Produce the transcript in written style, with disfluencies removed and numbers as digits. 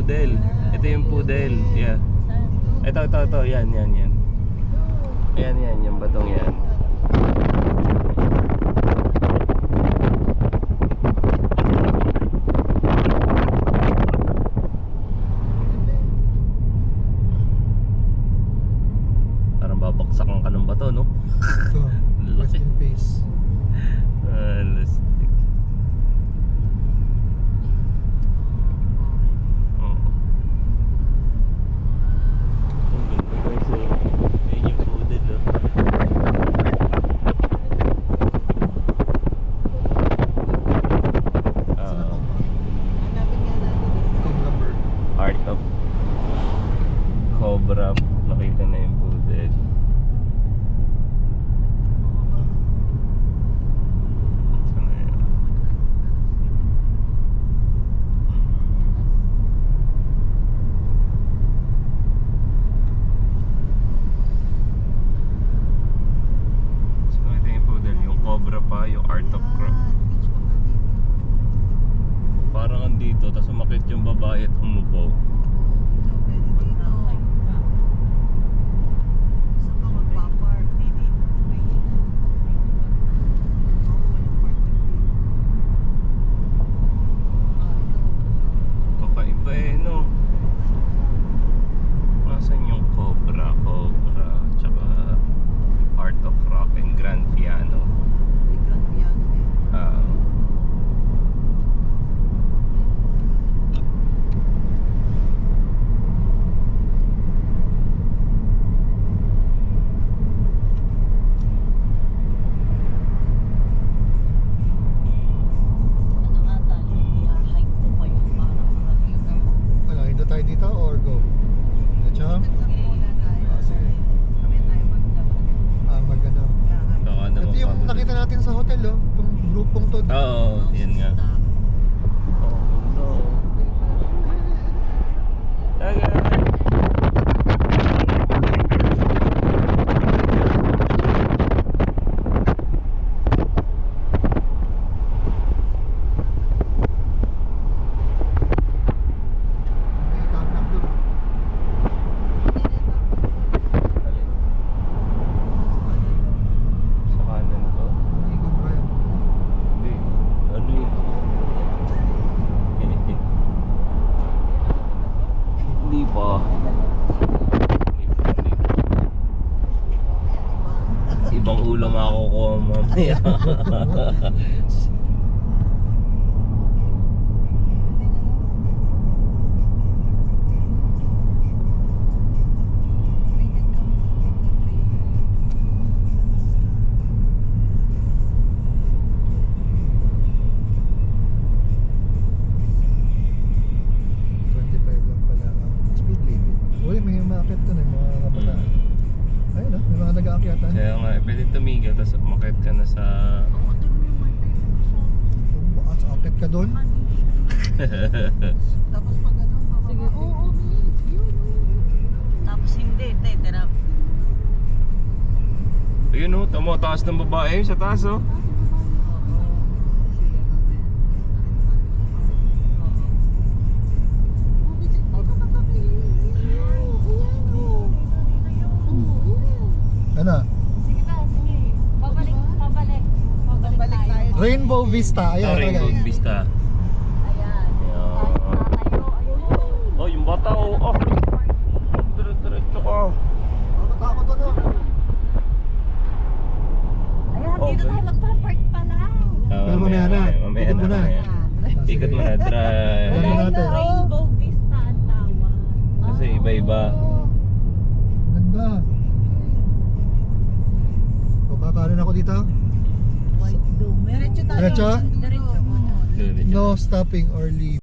poodle. Ito yung poodle. Yeah. Ito. Yan. Ayan, yung batong yan. Parang babaksakan ka ng bato, no? Ito, rest in peace. Lastik. Oh. Ang ganda guys, eh. Ayun yung poodle, no? Hanapin nga natin Cobra bird. Art of Cobra. Nakita na yung poodle. Saan na yun? So ito yung poodle. Yung Cobra pa, yung Art of Croc. Parang andito, tapos umakit yung babae at umupo. Kakaiba eh, no? Nasaan yung Cobra, tsaka Art of Rock and Grand Piano. Ah. Wala, hinda tayo dito or go? Diretso? Sige. Maganda. Baka naman Ito yung pagod. nakita natin sa hotel, oh. Itong grupong to. Oo, yan nga. Oh, so... Tagal! May tarmac doon. Sa kanan ko. May Cobra yan. Hindi. Ano yun? Hindi pa. Ibang ulam makukuha mamaya. May umaakit doon eh, mga kabataan. Ayun ah, may mga nag-aakyatan. Kaya nga, pwede tumigil, tapos umakit ka na sa... At aakit ka doon. Tapos pag ano, sige, oo, yun. Tapos hindi, tira. Ayun o, tamo, taas ng babae sa taas o. Ano? Sige na, sige. Pabalik tayo. Rainbow Vista. Ayan, Rainbow talaga. Vista. Ayan. Ayan. Tayo, ayun. Oh, yung bata o. Oh, diretso ka. Nakakatakot ano? Ayan, Oh, dito tayo ganun. magpa-park pa lang. Pero mamaya na. Mamaya Ikot mo na. Ikot mo na, drive. Ayan Ayan, natin. Rainbow Vista ang tawag. Kasi iba-iba. Ganda. O, kakaroon ako dito. White dome. Diretso tayo. Diretso? Diretso muna. Diretso. No stopping or leave.